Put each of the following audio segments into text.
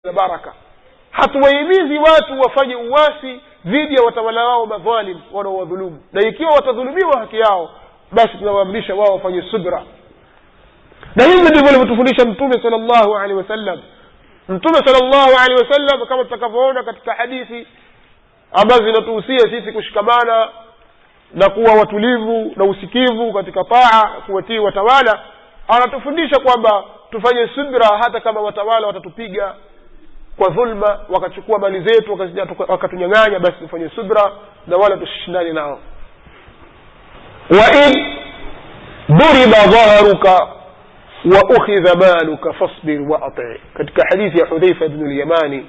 na baraka. Hatuwahimizi watu wafanye uasi dhidi ya watawala wao madhalim wanaowadhulumu, na ikiwa watadhulumiwa haki yao basi tunawaamrisha wao wafanye subra. Na hivi ndivyo alivyotufundisha Mtume sallallahu alaihi wasallam. Mtume sallallahu alaihi wasallam, kama tutakavyoona katika hadithi ambazo zinatuhusia sisi kushikamana na kuwa watulivu na usikivu katika taa, kuwatii watawala, anatufundisha kwamba tufanye subra hata kama watawala watatupiga kwa dhulma, wakachukua mali zetu wakatunyang'anya, basi tufanye subra na wala tushindane nao. Wa in duriba dhaharuka wa ukhidha maluka fasbir wa ati, katika hadithi ya Hudhaifa ibn al-Yamani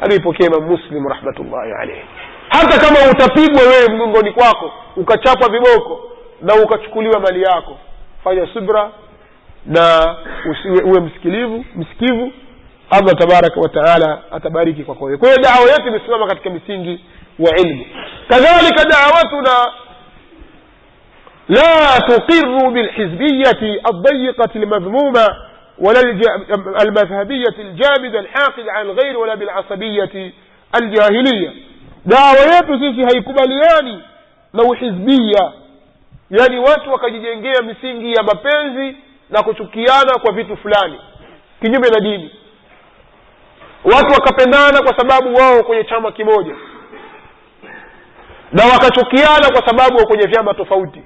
alipokea Imam Muslim rahmatullahi alayhi. Hata kama utapigwa wewe mgongoni kwako, ukachapwa viboko na ukachukuliwa mali yako, fanya subra na uwe msikivu. Allah tabaraka wa taala atabariki kwako wewe. Kwa hiyo da'wa yetu imesimama katika misingi wa ilmu. Kadhalika da'watuna la tuqirru bilhizbiyyati ad-dayiqati al-madhmuma wala al-madhhabiyyati al-jamida al-haqid 'ala al-ghayr wala bil-'asabiyyati al-jahiliyya. Da'wa yetu sisi haikubaliani na uhizbiyya, yani watu wakajijengea misingi ya mapenzi na kuchukiana kwa vitu fulani kinyume na dini. Watu wakapendana kwa sababu wao kwenye chama kimoja, na wakachukiana kwa sababu wao kwenye vyama tofauti.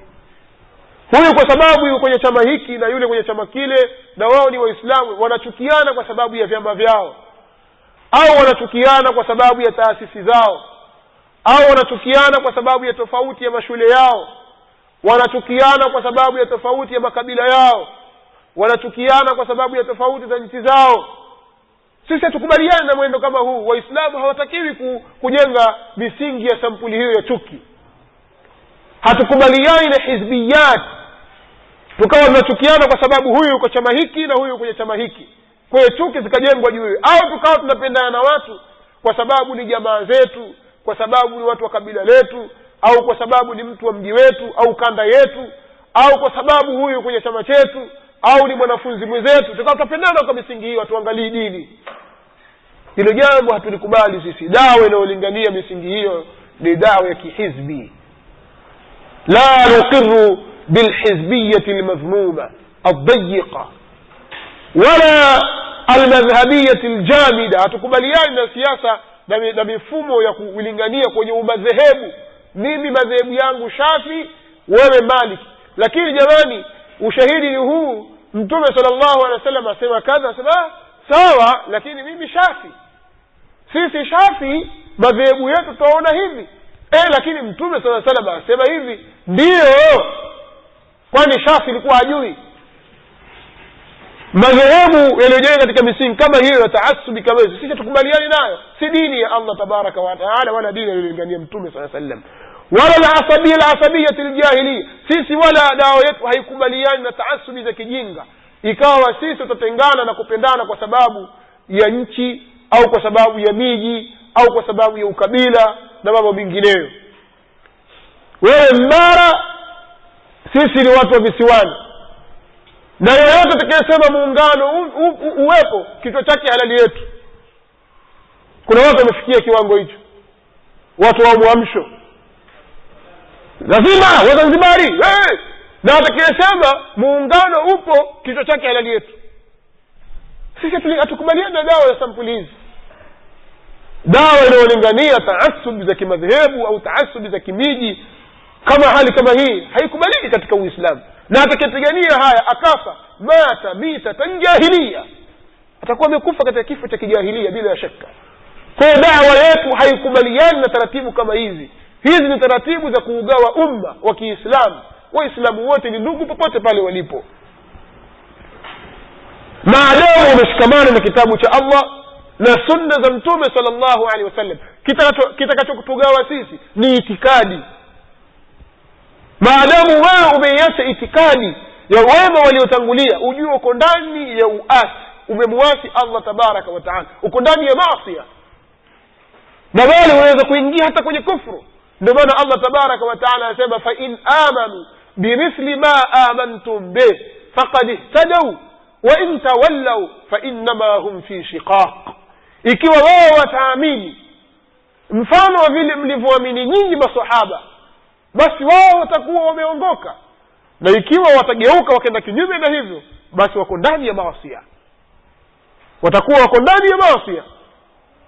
Huyu kwa sababu yuko kwenye chama hiki na yule kwenye chama kile, na wao ni Waislamu, wanachukiana kwa sababu ya vyama vyao, au wanachukiana kwa sababu ya taasisi zao, au wanachukiana kwa sababu ya tofauti ya mashule yao, wanachukiana kwa sababu ya tofauti ya makabila yao, wanachukiana kwa sababu ya tofauti za nchi zao. Sisi hatukubaliani na mwendo kama huu. Waislamu hawatakiwi kujenga misingi ya sampuli hiyo ya chuki. Hatukubaliani na hizbiyat, tukawa tunachukiana kwa sababu huyu yuko chama hiki na huyu kwenye chama hiki, kwa hiyo chuki zikajengwa juu. Au tukawa tunapendana na watu kwa sababu ni jamaa zetu, kwa sababu ni watu wa kabila letu, au kwa sababu ni mtu wa mji wetu au kanda yetu, au kwa sababu huyu kwenye chama chetu, au ni mwanafunzi mwenzetu, tukawa tunapendana kwa misingi hiyo, tuangalie dini. Hilo jambo hatulikubali sisi. Dawa inayolingania misingi hiyo ni dawa ya kihizbi. La nuqirru bilhizbiyyati almadhmuma ad-dayiqa wala almadhhabiyyati aljamida. Hatukubaliani na siasa na mifumo ya kulingania kwenye umadhehebu. Mimi madhehebu yangu Shafi, wewe Maliki. Lakini jamani, ushahidi ni huu. Mtume sallallahu alaihi wasallam asema kadha, asema sawa, lakini mimi Shafi. Sisi Shafi madhehebu yetu tunaona hivi. Lakini Mtume sallallahu alaihi wasallam asema hivi. Ndio. Kwani Shafi alikuwa hajui? Madhehebu yaliyojenga katika misingi kama hiyo ya taassubi kama hizo, sisi tukubaliani nayo. Si dini ya Allah tabaraka wa taala, wala dini aliyolingania Mtume sallallahu alaihi wasallam. Wala al-asabiyyati al-jahiliyya. Sisi wala dawa yetu haikubaliani na taassubi za kijinga, ikawa sisi tutatengana na kupendana kwa sababu ya nchi au kwa sababu ya miji au kwa sababu ya ukabila na mambo mengineyo. Wewe Mbara, sisi ni watu wa visiwani, na yeyote atakayesema muungano uwepo, kichwa chake halali yetu. Kuna watu wamefikia kiwango hicho, watu wa muamsho, lazima Wazanzibari, na atakayesema muungano upo, kichwa chake halali yetu. Sisi hatukubaliani na dawa ya sampuli hizi. Dawa inayolingania taasub za kimadhehebu au taasub za kimiji kama hali kama hii haikubaliki katika Uislamu. Na atakayepigania haya akafa, mata mitatan jahiliya, atakuwa amekufa katika kifo cha kijahilia bila shaka. Kwa dawa yetu haikubaliani na taratibu kama hizi. Hizi ni taratibu za kuugawa umma wa Kiislamu. Waislamu wote ni ndugu popote pale walipo, maadamu umeshikamana na kitabu cha Allah na sunna za Mtume sallallahu alaihi wasallam. Kitakachokutugawa sisi ni itikadi. Maadamu wewe umeiacha itikadi ya wema waliotangulia, ujue uko ndani ya uasi, umemuasi Allah tabaraka wa taala, uko ndani ya maasi, na wale unaweza kuingia hata kwenye kufuru. Ndio maana Allah tabaraka wa taala anasema fa in amanu bimithli ma amantum bih faqad ihtadaw wa in tawallaw fa innama hum fi shiqaq. ikiwa wao wataamini mfano wa vile mlivyoamini nyinyi maswahaba, basi wao watakuwa wameongoka, na ikiwa watageuka wakaenda kinyume na hivyo, basi wako ndani ya maasi, watakuwa wako ndani ya maasi.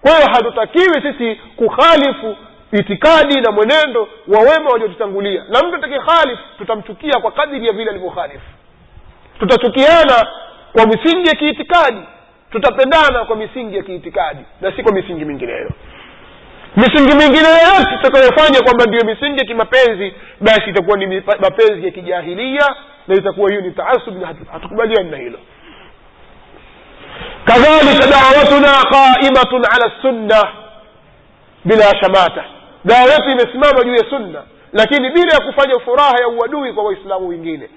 Kwa hiyo hatutakiwi sisi kukhalifu itikadi na mwenendo wa wema waliotutangulia, na mtu atakayekhalifu tutamchukia kwa kadiri ya vile alivyokhalifu. Tutachukiana kwa misingi ya kiitikadi, tutapendana kwa misingi ya kiitikadi na si kwa misingi mingineyo. Misingi mingine yote tutakayofanya kwamba ndiyo misingi ya kimapenzi, basi itakuwa ni mapenzi ya kijahilia, na itakuwa hiyo ni taasub, na hatukubaliani na hilo. kadhalika da'watuna qa'imatun 'ala sunnah bila shamata, dawa yetu imesimama juu ya sunna, lakini bila ya kufanya furaha ya uadui kwa waislamu wengine.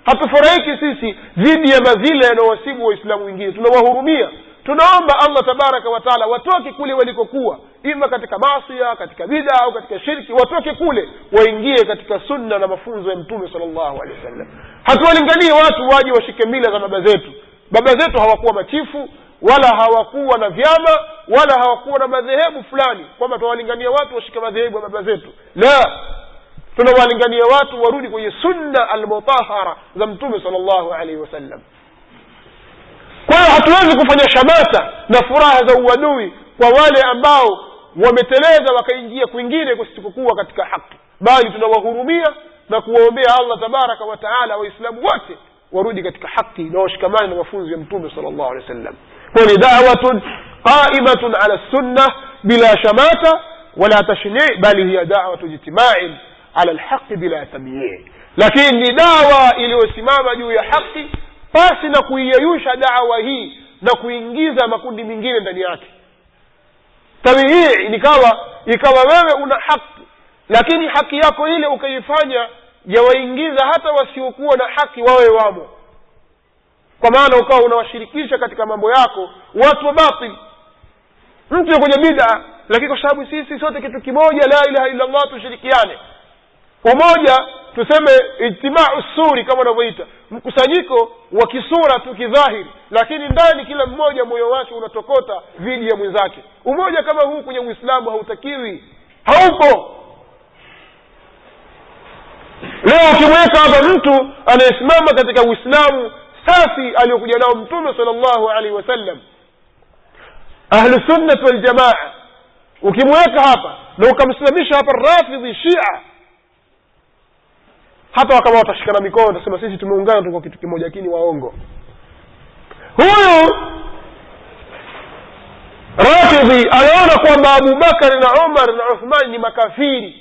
Hatufurahiki sisi dhidi ya madhila yanayowasibu waislamu wengine, tunawahurumia. Tunaomba Allah tabaraka wa taala watoke kule walikokuwa, ima katika maasi, katika bid'a au katika shirki, watoke kule waingie katika sunna na mafunzo ya Mtume sallallahu alaihi wasallam. Hatuwalinganie watu waje washike mila za baba zetu. Baba zetu hawakuwa machifu, wala hawakuwa na vyama, wala hawakuwa na madhehebu fulani kwamba tuwalingania watu washike madhehebu ya baba zetu. La, tunawalingania watu warudi kwenye sunna al-mutahhara za Mtume sallallahu alaihi wasallam. Kwa hiyo hatuwezi kufanya shamata na furaha za uadui kwa wale ambao wameteleza wakaingia kwingine kusikokuwa katika haki, bali tunawahurumia na kuwaombea Allah tabaraka wa taala waislamu wote warudi katika haki na washikamane na mafunzo ya Mtume sallallahu alaihi wasallam. Kwa ni da'watun qa'imatun 'ala sunnah bila shamata wala tashni', bali hiya da'watu ijtima'in 'ala al-haqq bila tamyi', lakini ni dawa iliyosimama juu ya haki pasi na kuiyeyusha dawa hii na kuingiza makundi mengine ndani yake. Tamyi' ikawa wewe una haki, lakini haki yako ile ukaifanya yawaingiza hata wasiokuwa na haki wawe wamo, kwa maana ukawa unawashirikisha katika mambo yako watu wa batil. Mtu kwenye bid'a, lakini kwa sababu sisi sote kitu kimoja, la ilaha illa Allah, tushirikiane umoja, tuseme ijtima'u suri kama wanavyoita, mkusanyiko wa kisura tu kidhahiri, lakini ndani kila mmoja moyo wake unatokota dhidi ya mwenzake. Umoja kama huu kwenye Uislamu hautakiwi, haupo. Leo ukimweka hapa mtu anayesimama katika Uislamu safi aliyokuja nao Mtume sallallahu alaihi wasallam, ahlu sunnah wal jamaa, ukimweka hapa na ukamsimamisha hapa Rafidhi Shia, hata kama watashikana mikono watasema sisi tumeungana tuko kitu kimoja, lakini waongo. Huyu Rafidhi anaona kwamba Abu Bakar na Umar na Uthman ni makafiri.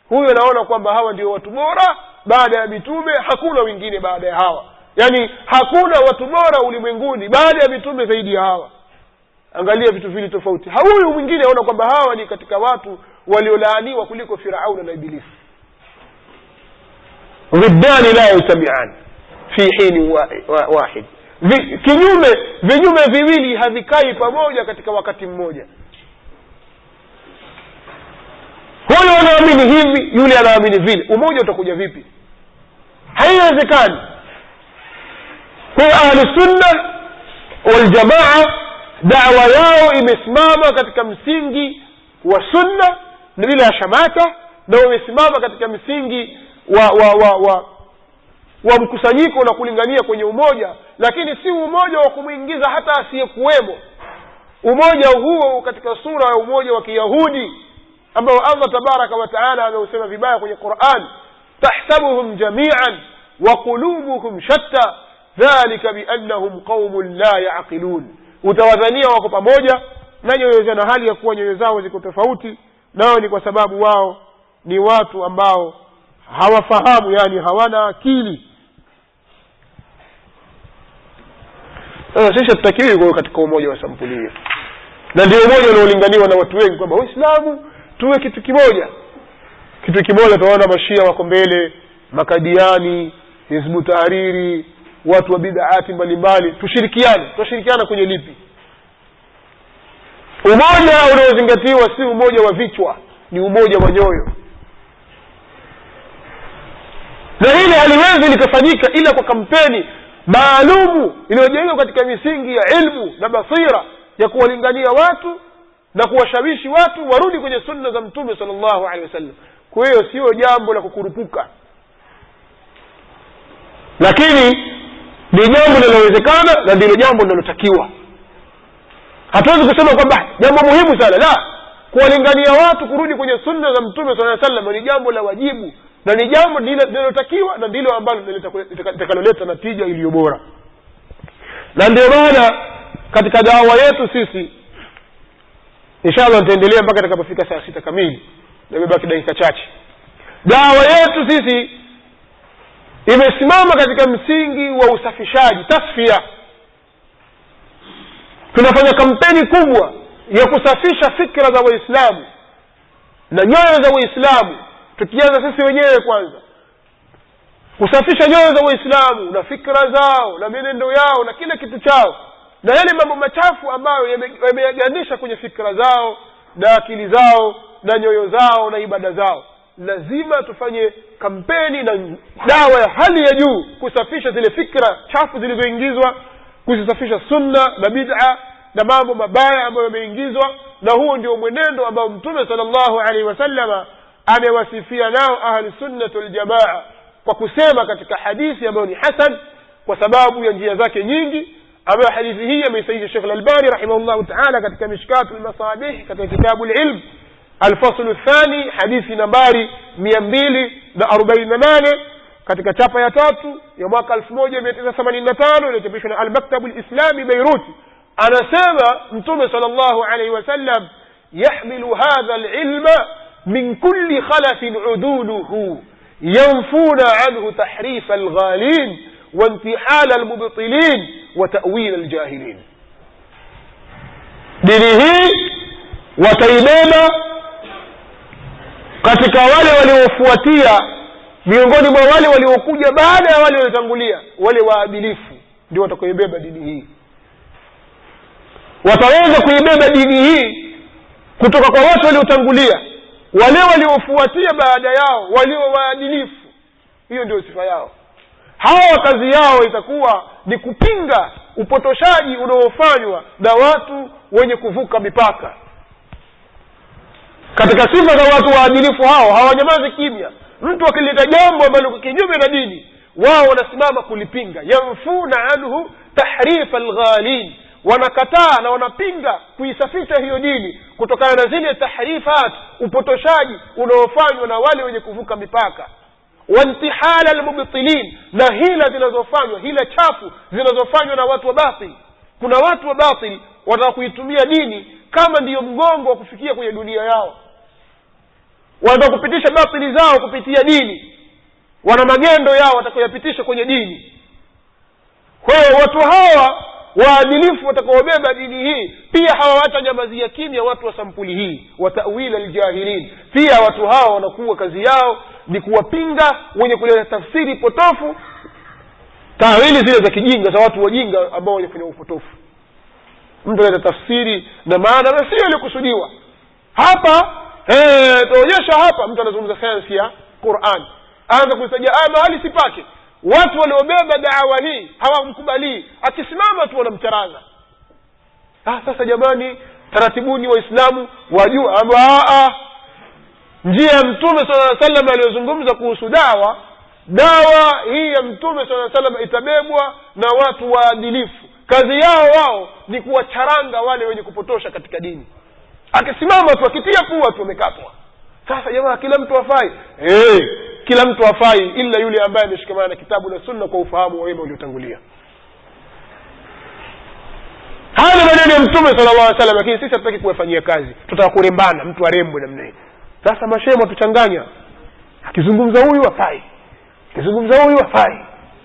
Huyu anaona kwamba hawa ndio watu bora baada ya mitume, hakuna wengine baada ya hawa. Yani hakuna watu bora ulimwenguni baada ya mitume zaidi ya hawa. Angalia vitu vile tofauti. Huyu mwingine anaona kwamba hawa ni katika watu waliolaaniwa kuliko Firauna na Ibilisi. ضدان لا يجتمعان في حين واحد, vinyume viwili havikai pamoja katika wakati mmoja. Huyo anaamini hivi, yule anaamini vile, umoja utakuja vipi? Haiwezekani. Kwa ahli sunna wal jamaa da'wa yao imesimama katika msingi wa sunna na bila shamata, na wamesimama katika msingi wa mkusanyiko na kulingania kwenye umoja, lakini si umoja wa kumuingiza hata asiyekuwemo. Umoja huo katika sura ya umoja wa Kiyahudi ambao Allah tabaraka wa taala ameusema vibaya kwenye Qur'an, tahsabuhum jami'an wa qulubuhum shatta dhalika biannahum qaumun la ya'qilun. Utawadhania wako pamoja na nyoyo zao, na hali ya kuwa nyoyo zao ziko tofauti, nao ni kwa sababu wao ni watu ambao hawafahamu, yani hawana akili. Sisi tutakiwi kwa katika umoja wa sampuli hiyo, na ndio umoja unaolinganiwa na watu wengi kwamba Waislamu tuwe kitu kimoja. Kitu kimoja tunaona mashia wako mbele, makadiani, Hizbu Tahariri, watu wa bid'ati mbalimbali. Tushirikiana kwenye lipi? Umoja unaozingatiwa si umoja wa vichwa, ni umoja wa nyoyo. Na hili haliwezi likafanyika ila kwa kampeni maalumu iliyojengwa katika misingi ya ilmu na basira ya kuwalingania watu na kuwashawishi watu warudi kwenye sunna za Mtume sallallahu alaihi wasallam. Kwa hiyo sio jambo la kukurupuka, lakini ni jambo linalowezekana na ndilo jambo linalotakiwa. Hatuwezi kusema kwamba jambo muhimu sana, la. Kuwalingania watu kurudi kwenye sunna za Mtume sallallahu alaihi wasallam ni jambo la wajibu na ni jambo linalotakiwa na ndilo ambalo litakaloleta natija iliyo bora. Na ndio maana katika dawa yetu sisi, inshallah tutaendelea mpaka tutakapofika saa 6 kamili, na imebaki dakika chache. Dawa yetu sisi imesimama katika msingi wa usafishaji, tasfia. Tunafanya kampeni kubwa ya kusafisha fikra za Waislamu na nyoyo za Waislamu, tukianza sisi wenyewe kwanza kusafisha nyoyo za Waislamu na fikra zao na mienendo yao na kila kitu chao na yale mambo machafu ambayo yameyagandisha kwenye fikra zao na akili zao na nyoyo zao na ibada zao. Lazima tufanye kampeni na dawa ya hali ya juu kusafisha zile fikra chafu zilizoingizwa, kusafisha sunna na bid'a na mambo mabaya ambayo yameingizwa. Na huo ndio mwenendo ambao Mtume sallallahu alaihi wasallama amewasifia nao ahli sunnah wal jamaa kwa kusema katika hadithi ambayo ni hasan kwa sababu ya njia zake nyingi, ambayo hadithi hii ameisahihisha Sheikh Al-Albani rahimahullah ta'ala katika Mishkatul Masabih katika kitabu al-Ilm al-fasl ath-thani hadithi nambari 248 katika chapa ya 3 ya mwaka 1985 iliyochapishwa na Al-Maktab al-Islami Beirut. Anasema Mtume sallallahu alayhi wasallam, yahmilu hadha al-ilma min kulli khalafin uduluhu ينفون عنه تحريف الغالين وانتحال المبطلين وتأويل الجاهلين. dini hii wataibeba katika wale waliofuatia, miongoni mwa wale waliokuja baada ya wale waliotangulia, wale waadilifu ndio watakaoibeba dini hii. Wataweza kuibeba dini hii kutoka kwa watu waliotangulia, wale waliofuatia baada yao, walio waadilifu. Hiyo ndio sifa yao. Hawa kazi yao itakuwa ni kupinga upotoshaji unaofanywa na watu wenye kuvuka mipaka. Katika sifa za watu waadilifu hao, hawanyamazi kimya. Mtu akileta jambo ambalo kinyume na dini, wao wanasimama kulipinga. Yanfuna anhu tahrif alghalin, wanakataa na wanapinga kuisafisha hiyo dini kutokana na zile tahrifat, upotoshaji unaofanywa na wale wenye kuvuka mipaka. Wantihala almubtilin, na hila zinazofanywa, hila chafu zinazofanywa na watu wa batil. Kuna watu wa batil wanataka kuitumia dini kama ndiyo mgongo wa kufikia kwenye dunia yao. Wanataka kupitisha batili zao kupitia dini, wana magendo yao watakayoyapitisha kwenye dini. Kwa hiyo watu hawa waadilifu watakaobeba dini hii pia hawaacha nyamazia kimya watu wa sampuli hii, watawila aljahilin. Pia watu hawa wanakuwa kazi yao ni kuwapinga wenye kuleta tafsiri potofu, tawili zile za kijinga za watu wajinga ambao wanafanya upotofu. Mtu analeta tafsiri na maana na sio ile kusudiwa. Hapa tuonyesha hapa mtu anazungumza sayansi ya Qur'an, aanza kusaja mahali sipake. Watu waliobeba da'wa hii hawamkubali, akisimama tu wanamcharaza. Sasa jamani, taratibuni waislamu wajua njia ya Mtume sallallahu alaihi wasallam aliyozungumza kuhusu dawa hii ya Mtume sallallahu alaihi wasallam itabebwa na watu waadilifu. Kazi yao wao ni kuwacharanga wale wenye kupotosha katika dini. Akisimama tu akitia pua tu wamekatwa. Sasa jamaa, kila mtu afai? Kila mtu afai ila yule ambaye ameshikamana na kitabu na sunna kwa ufahamu wa wema uliotangulia. Haya maneno ya Mtume sallallahu alaihi wasallam, lakini sisi hatutaki kuwafanyia kazi. Tutaka kurembana, mtu arembo namna hii. Sasa mashemo tuchanganya. Akizungumza huyu afai, akizungumza huyu afai.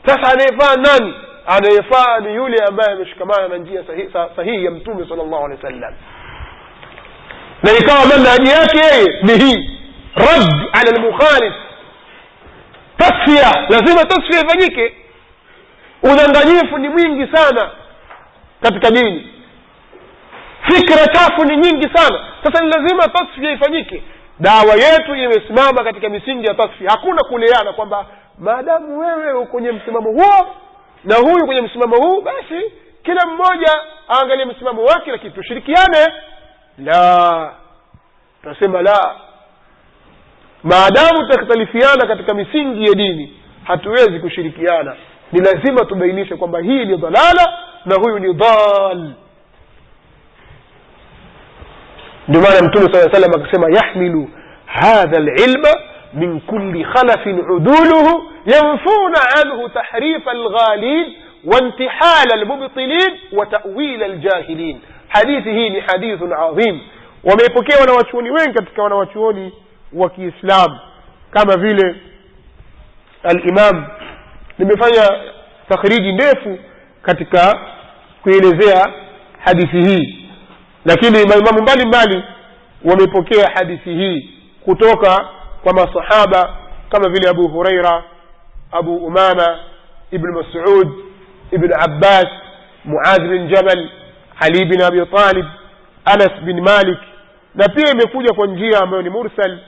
Sasa anayefaa nani? Anayefaa ni yule ambaye ameshikamana na njia sahihi ya Mtume sallallahu alaihi wasallam. Na ikawa manhaji yake yeye ni hii, rad ala al-mukhalif, tasfiya. Lazima tasfiya ifanyike. Udanganyifu ni mwingi sana katika dini, fikra chafu ni nyingi sana. Sasa ni lazima tasfiya ifanyike. Dawa yetu imesimama katika misingi ya tasfiya. Hakuna kuleana kwamba maadamu wewe uko kwenye msimamo huo na huyu kwenye msimamo huu, basi kila mmoja aangalie msimamo wake, lakini tushirikiane. La, tunasema la, maadamu tutakhtalifiana katika misingi ya dini hatuwezi kushirikiana. Ni lazima tubainishe kwamba hii ni dhalala na huyu ni dhal. ndio maana Mtume صلى الله عليه وسلم akasema yahmilu hadha alilma min kulli khalafin uduluhu yanfuna anhu tahrif alghalin wa intihal almubtilin wa ta'wil aljahilin. hadithi hii ni hadithun adhim, wameipokea wanawachuoni wengi katika wanawachuoni wa Kiislamu kama vile al-Imam. Nimefanya takhriji ndefu katika kuelezea hadithi hii, lakini maimamu mbalimbali wamepokea hadithi hii kutoka kwa masahaba kama vile Abu Huraira, Abu Umama, Ibn Mas'ud, Ibn Abbas, Muadh bin Jabal, Ali bin Abi Talib, Anas bin Malik, na pia imekuja kwa njia ambayo ni mursal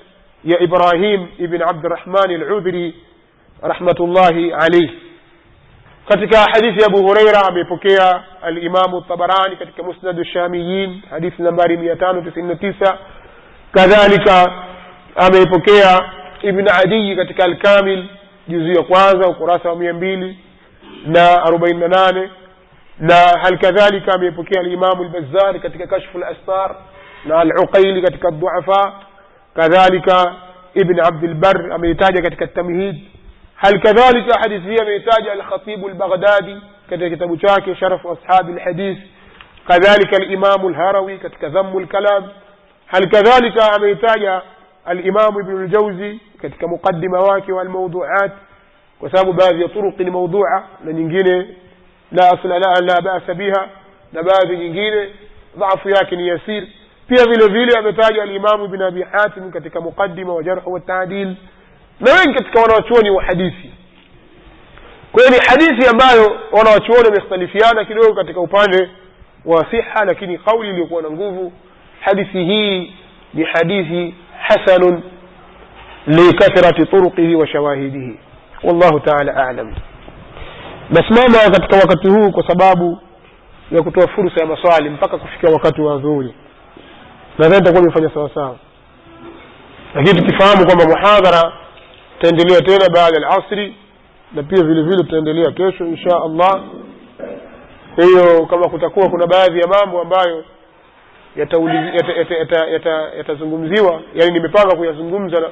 ya Ibrahim ibn Abdurrahman al-Udhri rahmatullahi alayhi. katika hadithi ya Abu Huraira amepokea al-Imam at-Tabarani katika Musnad ash-Shamiyin hadithi nambari 599. kadhalika amepokea Ibn Adi katika al-Kamil juzu ya kwanza ukurasa wa 248, na hal kadhalika amepokea al-Imam al-Bazzar katika Kashf al-Astar na al-Uqayli katika ad-Du'afa. kadhalika Ibn Abd al-Barr ameitaja katika at-Tamhid. hal kadhalika hadithi hii ameitaja al-Khatib al-Baghdadi katika kitabu chake Sharaf Ashab al-Hadith. kadhalika al-Imam al-Harawi katika Dhamm al-Kalam. hal kadhalika ameitaja al-Imam Ibn al-Jawzi katika muqaddima wake wal mawdu'at, kwa sababu baadhi ya turuq ni mawdu'a na nyingine la asla la ba'sa biha, na baadhi nyingine dhaifu yake ni yasir. pia vile vile ametaja al-Imam Ibn Abi Hatim katika muqaddima wa Jarh wa Ta'dil, na wengi katika wanawachuoni wa hadithi. kwa hiyo ni hadithi ambayo wanawachuoni wamekhtalifiana kidogo katika upande wa siha, lakini kauli iliyokuwa na nguvu, hadithi hii ni hadithi hasanun likathrati turuqihi wa shawahidihi. wallahu ta'ala a'lam. nasimama katika wakati huu kwa sababu ya kutoa fursa ya maswali mpaka kufikia wakati wa dhuhuri, nadhani tutakuwa tumefanya sawa sawa, lakini tukifahamu kwamba muhadhara tutaendelea tena baada ya asri, na pia vile vile tutaendelea kesho insha Allah. kwa hiyo kama kutakuwa kuna baadhi ya mambo ambayo yatazungumziwa, yani nimepanga kuyazungumza